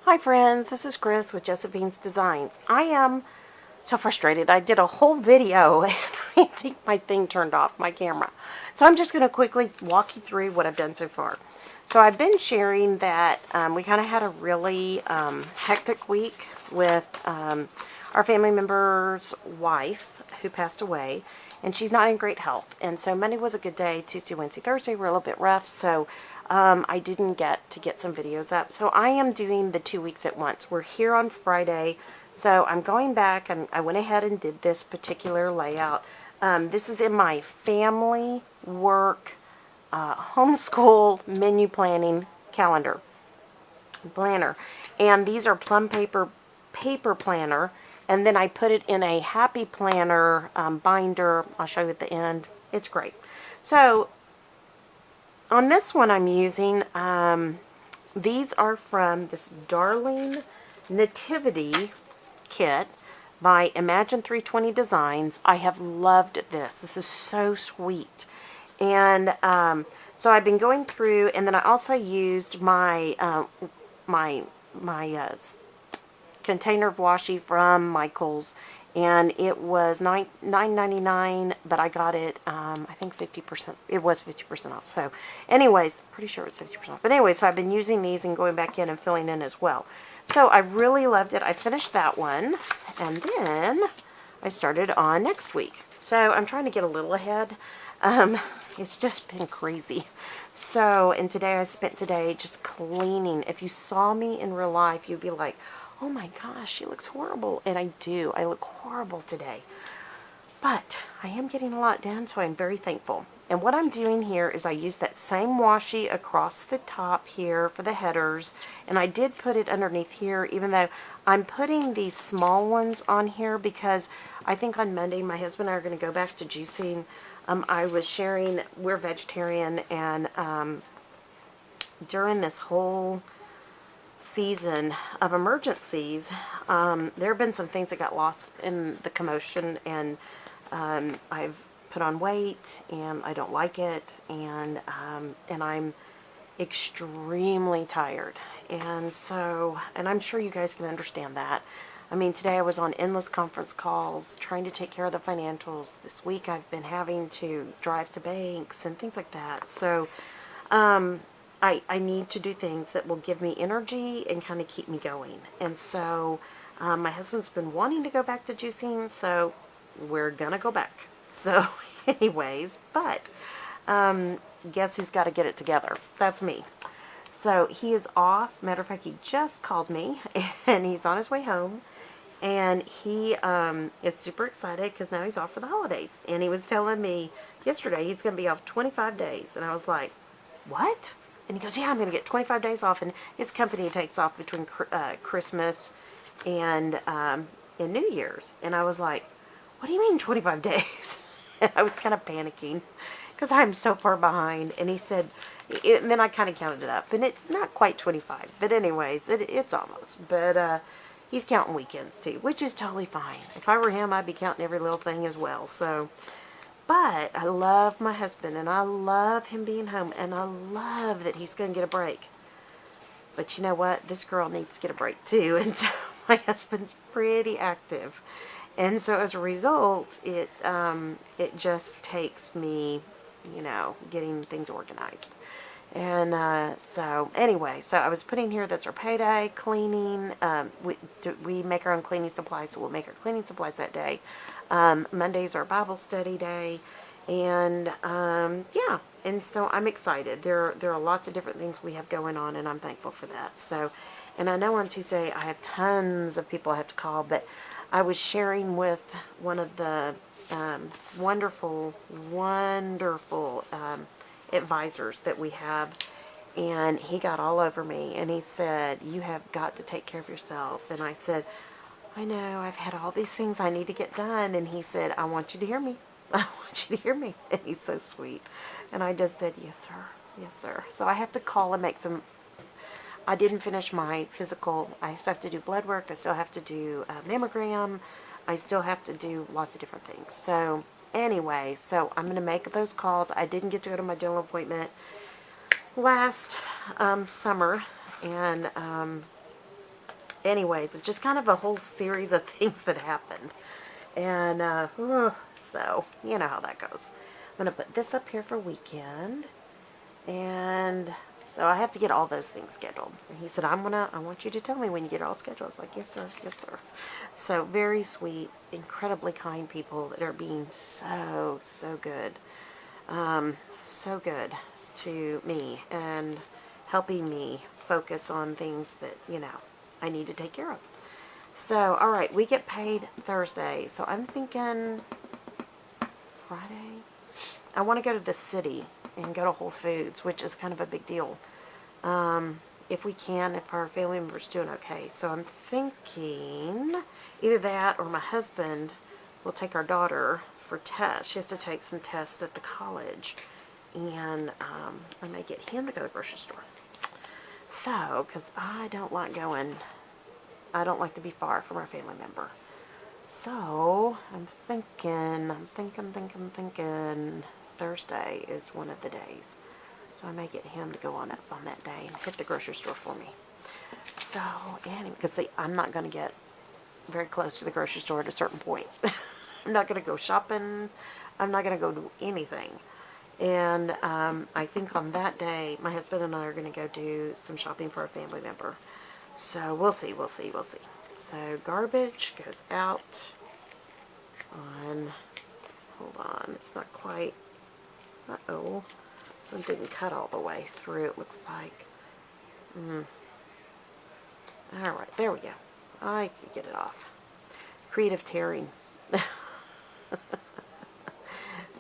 Hi friends, this is Chris with Josephines Designs. I am so frustrated. I did a whole video and I think my thing turned off, my camera. So I'm just going to quickly walk you through what I've done so far. So I've been sharing that we kind of had a really hectic week with our family member's wife who passed away. And she's not in great health. And so Monday was a good day. Tuesday, Wednesday, Thursday were a little bit rough. So I didn't get to get some videos up. So I am doing the 2 weeks at once. We're here on Friday. So I'm going back and I went ahead and did this particular layout. This is in my family work homeschool menu planning calendar planner. And these are Plum paper planner. And then I put it in a happy planner binder. I'll show you at the end. It's great. So on this one I'm using, these are from this Darling Nativity kit by Imagine 320 Designs. I have loved this. This is so sweet. And so I've been going through, and then I also used my container of washi from Michael's, and it was $9.99, but I got it I think 50%. It was 50% off. So anyways, pretty sure it was 50% off. But anyway, so I've been using these and going back in and filling in as well. So I really loved it. I finished that one, and then I started on next week. So I'm trying to get a little ahead. It's just been crazy. So, and today I spent today just cleaning. If you saw me in real life, you'd be like, oh my gosh, she looks horrible. And I do. I look horrible today. But I am getting a lot done, so I'm very thankful. And what I'm doing here is I use that same washi across the top here for the headers. And I did put it underneath here, even though I'm putting these small ones on here because I think on Monday my husband and I are going to go back to juicing. I was sharing, we're vegetarian, and during this whole season of emergencies, there have been some things that got lost in the commotion, and I've put on weight, and I don't like it, and I'm extremely tired, and so, and I'm sure you guys can understand that. I mean, today I was on endless conference calls trying to take care of the financials. This week I've been having to drive to banks and things like that. So I need to do things that will give me energy and kind of keep me going. And so my husband's been wanting to go back to juicing, so we're going to go back. So anyways, but guess who's got to get it together? That's me. So he is off. Matter of fact, he just called me, and he's on his way home. And he is super excited because now he's off for the holidays. And he was telling me yesterday he's going to be off 25 days. And I was like, what? And he goes, yeah, I'm going to get 25 days off. And his company takes off between Christmas and New Year's. And I was like, what do you mean 25 days? And I was kind of panicking because I'm so far behind. And he said, and then I kind of counted it up. And it's not quite 25. But anyways, it's almost. But he's counting weekends too, which is totally fine. If I were him, I'd be counting every little thing as well. So, but I love my husband, and I love him being home, and I love that he's going to get a break. But you know what? This girl needs to get a break too, and so my husband's pretty active. And so as a result, it just takes me, you know, getting things organized. And so anyway, so I was putting here that's our payday, cleaning. We make our own cleaning supplies, so we'll make our cleaning supplies that day. Monday's our Bible study day, and yeah, and so I'm excited. There are lots of different things we have going on, and I'm thankful for that. So, and I know on Tuesday I have tons of people I have to call, but I was sharing with one of the wonderful advisors that we have, and he got all over me, and he said, you have got to take care of yourself. And I said, I know, I've had all these things I need to get done. And he said, I want you to hear me. I want you to hear me. And he's so sweet. And I just said, yes sir, yes sir. So I have to call and make some, I didn't finish my physical. I still have to do blood work. I still have to do a mammogram. I still have to do lots of different things. So anyway, so I'm going to make those calls. I didn't get to go to my dental appointment last summer, and anyways, it's just kind of a whole series of things that happened. And, so, you know how that goes. I'm going to put this up here for weekend. And so I have to get all those things scheduled. And he said, I want you to tell me when you get it all scheduled. I was like, yes, sir, yes, sir. So very sweet, incredibly kind people that are being so, so good. So good to me and helping me focus on things that, you know, I need to take care of. So, all right, we get paid Thursday. So I'm thinking Friday. I want to go to the city and go to Whole Foods, which is kind of a big deal. If we can, if our family member's doing okay. So I'm thinking either that or my husband will take our daughter for tests. She has to take some tests at the college. And I may get him to go to the grocery store. So, because I don't like to be far from our family member. So, I'm thinking Thursday is one of the days. So I may get him to go on up on that day and hit the grocery store for me. So, anyway, because I'm not going to get very close to the grocery store at a certain point. I'm not going to go shopping. I'm not going to go do anything. And I think on that day, my husband and I are going to go do some shopping for a family member. So we'll see. So garbage goes out on, hold on, it's not quite, uh-oh, some didn't cut all the way through, it looks like. Alright, there we go. I can get it off. Creative tearing.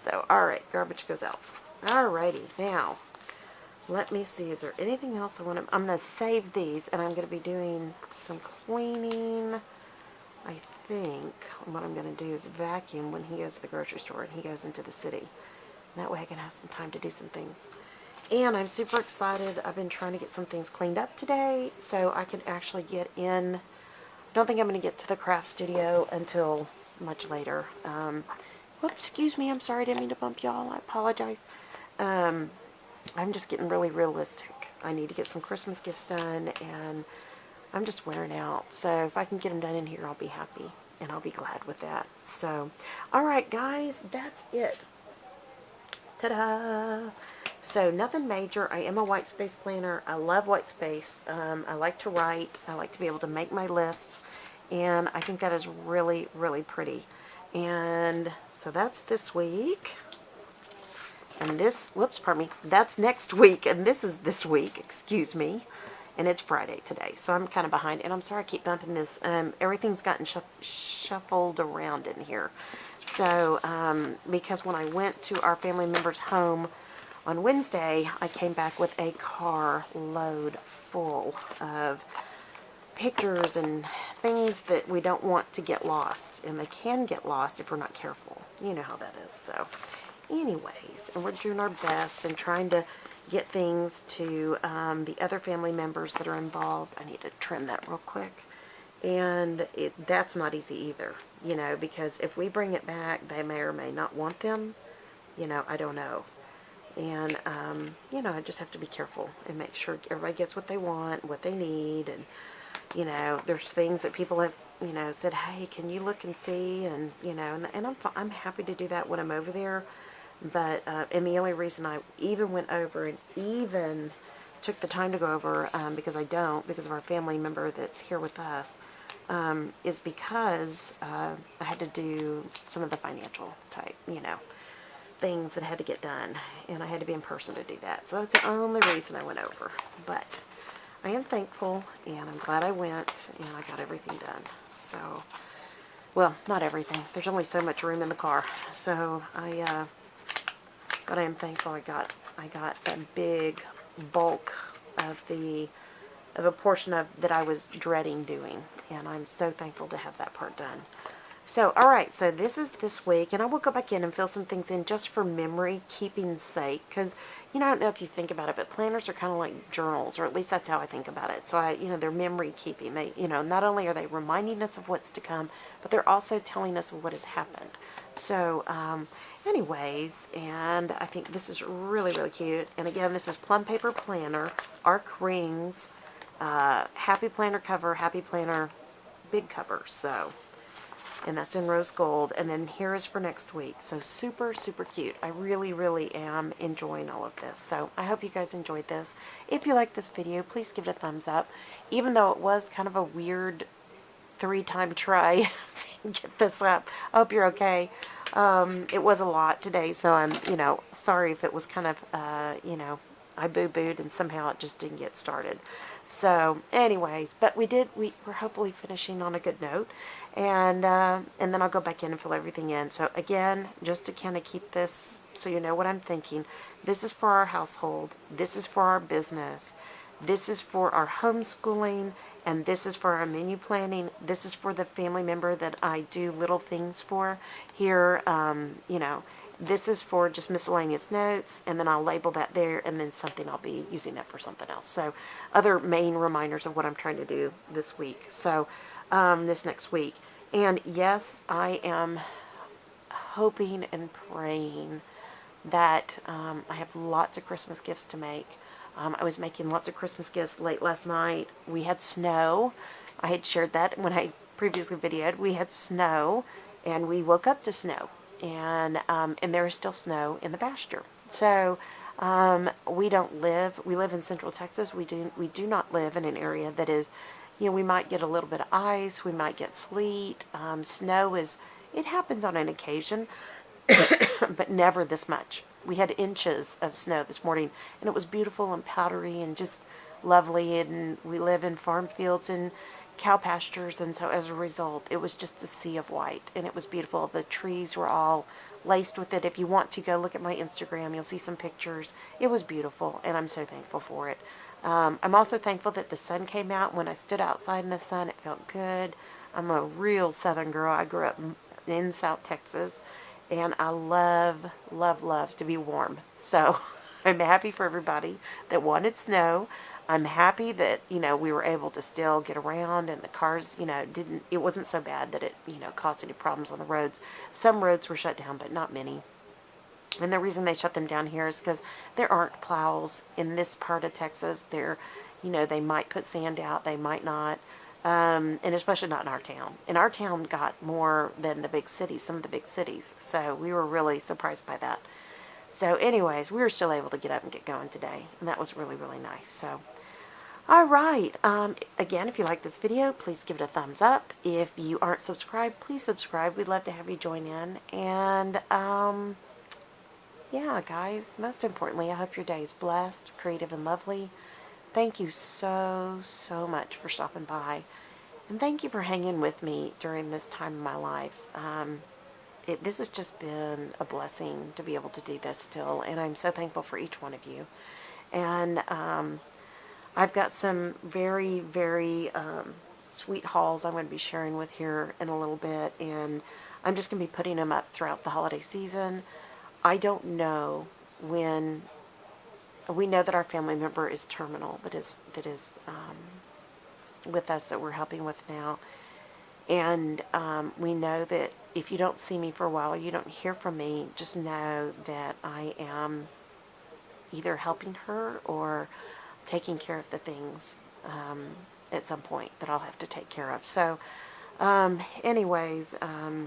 So, alright, garbage goes out. Alrighty, now, let me see, is there anything else I want to, I'm going to save these, and I'm going to be doing some cleaning. I think what I'm going to do is vacuum when he goes to the grocery store and he goes into the city. That way I can have some time to do some things. And I'm super excited. I've been trying to get some things cleaned up today so I can actually get in. I don't think I'm going to get to the craft studio until much later. Whoops, excuse me. I'm sorry. I didn't mean to bump y'all. I apologize. I'm just getting really realistic. I need to get some Christmas gifts done, and I'm just wearing out. So if I can get them done in here, I'll be happy, and I'll be glad with that. So, all right, guys, that's it. Ta-da! So nothing major. I am a white space planner. I love white space. I like to write. I like to be able to make my lists, and I think that is really, really pretty. And so that's this week. And this, whoops, pardon me, that's next week, and this is this week, excuse me, and it's Friday today, so I'm kind of behind, and I'm sorry I keep bumping this. Everything's gotten shuffled around in here. So, because when I went to our family member's home on Wednesday, I came back with a car load full of pictures and things that we don't want to get lost, and they can get lost if we're not careful. You know how that is, so anyways, and we're doing our best and trying to get things to the other family members that are involved. I need to trim that real quick. And that's not easy either, you know, because if we bring it back, they may or may not want them. You know, I don't know. And, you know, I just have to be careful and make sure everybody gets what they want, what they need. And, you know, there's things that people have, you know, said, hey, can you look and see? And, you know, and I'm happy to do that when I'm over there. But, and the only reason I even went over and even took the time to go over, because of our family member that's here with us, is because I had to do some of the financial type, you know, things that had to get done. And I had to be in person to do that. So that's the only reason I went over. But I am thankful, and I'm glad I went, and I got everything done. So, well, not everything. There's only so much room in the car. So but I am thankful I got a big bulk of a portion of that I was dreading doing, and I'm so thankful to have that part done. So, all right, so this is this week, and I will go back in and fill some things in just for memory keeping's sake, because, you know, I don't know if you think about it, but planners are kind of like journals, or at least that's how I think about it. So, you know, they're memory keeping. They, you know, not only are they reminding us of what's to come, but they're also telling us what has happened. So, anyways, and I think this is really, really cute. And again, this is Plum Paper Planner, Arc Rings, Happy Planner cover, Happy Planner big cover. So, and that's in rose gold. And then here is for next week. So super, super cute. I really, really am enjoying all of this. So I hope you guys enjoyed this. If you like this video, please give it a thumbs up. Even though it was kind of a weird 3-time try get this up. I hope you're okay. It was a lot today, so I'm, sorry if it was kind of, I boo-booed and somehow it just didn't get started. So, anyways, but we're hopefully finishing on a good note, and then I'll go back in and fill everything in. So again, just to kind of keep this so you know what I'm thinking, this is for our household, this is for our business, this is for our homeschooling, and this is for our menu planning. This is for the family member that I do little things for here. This is for just miscellaneous notes, and then I'll label that there, and then something I'll be using that for something else. So other main reminders of what I'm trying to do this week. So this next week. And yes, I am hoping and praying that I have lots of Christmas gifts to make. I was making lots of Christmas gifts late last night. We had snow. I had shared that when I previously videoed. We had snow, and we woke up to snow. And there is still snow in the pasture. So we live in Central Texas. We do not live in an area that is, we might get a little bit of ice. We might get sleet. Snow it happens on an occasion, but never this much. We had inches of snow this morning, and it was beautiful and powdery and just lovely, and we live in farm fields and cow pastures, and so as a result, it was just a sea of white, and it was beautiful. The trees were all laced with it. If you want to go look at my Instagram, you'll see some pictures. It was beautiful, and I'm so thankful for it. I'm also thankful that the sun came out. When I stood outside in the sun, it felt good. I'm a real southern girl. I grew up in South Texas, and I love, love, love to be warm. So I'm happy for everybody that wanted snow. I'm happy that, we were able to still get around, and the cars, it wasn't so bad that it, caused any problems on the roads. Some roads were shut down, but not many. And the reason they shut them down here is because there aren't plows in this part of Texas. They might put sand out, they might not. And especially not in our town. And our town got more than the big cities, some of the big cities. So we were really surprised by that. So anyways, we were still able to get up and get going today. And that was really, really nice. So, alright. Again, if you like this video, please give it a thumbs up. If you aren't subscribed, please subscribe. We'd love to have you join in. And, yeah, guys, most importantly, I hope your day is blessed, creative, and lovely. Thank you so, so much for stopping by. And thank you for hanging with me during this time in my life. This has just been a blessing to be able to do this still. And I'm so thankful for each one of you. And I've got some very, very sweet hauls I'm going to be sharing with here in a little bit. And I'm just going to be putting them up throughout the holiday season. I don't know when. We know that our family member is terminal, that is with us, that we're helping with now. And we know that if you don't see me for a while, you don't hear from me, just know that I am either helping her or taking care of the things at some point that I'll have to take care of. So anyways,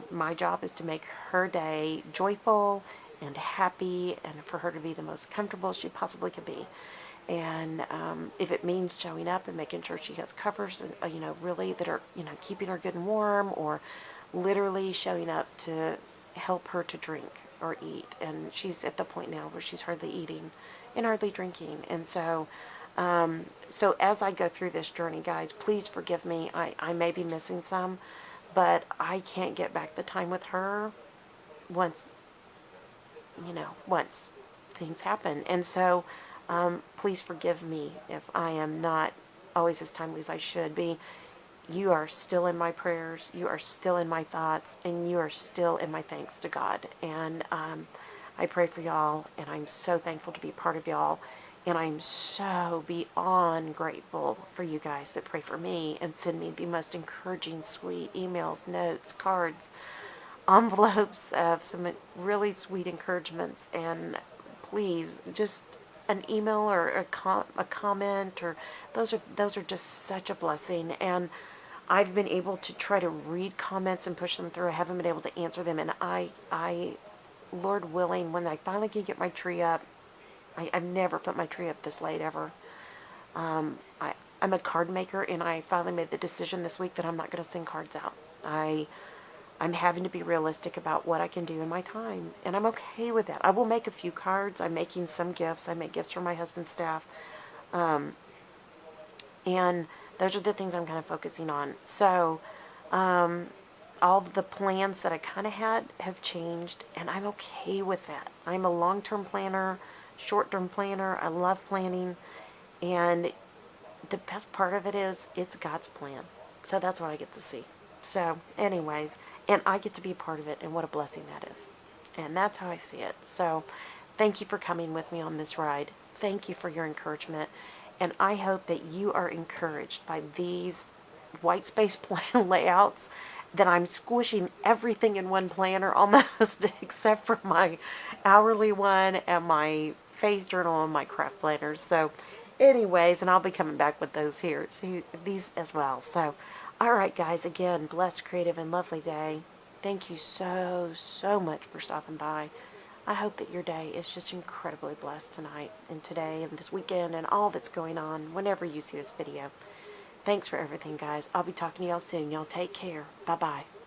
my job is to make her day joyful and happy, and for her to be the most comfortable she possibly could be. And if it means showing up and making sure she has covers, really that are, keeping her good and warm, or literally showing up to help her to drink or eat. And she's at the point now where she's hardly eating and hardly drinking. And so, so as I go through this journey, guys, please forgive me. I may be missing some, but I can't get back the time with her once things happen. And so, please forgive me if I am not always as timely as I should be. You are still in my prayers, you are still in my thoughts, and you are still in my thanks to God. And I pray for y'all, and I'm so thankful to be part of y'all. And I'm so beyond grateful for you guys that pray for me and send me the most encouraging, sweet emails, notes, cards, envelopes of some really sweet encouragements. And please, just an email or a comment, or those are just such a blessing. And I've been able to try to read comments and push them through. I haven't been able to answer them, and Lord willing, when I finally can get my tree up, I've never put my tree up this late ever. I'm a card maker, and I finally made the decision this week that I'm not going to send cards out. I'm having to be realistic about what I can do in my time, and I'm okay with that. I will make a few cards. I'm making some gifts. I make gifts for my husband's staff, and those are the things I'm kind of focusing on. So, all the plans that I kind of had have changed, and I'm okay with that. I'm a long-term planner, short-term planner. I love planning, and the best part of it is it's God's plan. So that's what I get to see. So anyways, and I get to be a part of it, and what a blessing that is. And that's how I see it. So thank you for coming with me on this ride. Thank you for your encouragement. And I hope that you are encouraged by these white space plan layouts, that I'm squishing everything in one planner almost, except for my hourly one and my phase journal and my craft planners. So anyways, and I'll be coming back with those here, see these as well. So all right, guys, again, blessed, creative, and lovely day. Thank you so much for stopping by. I hope that your day is just incredibly blessed tonight and today and this weekend and all that's going on whenever you see this video. Thanks for everything, guys. I'll be talking to y'all soon. Y'all take care. Bye-bye.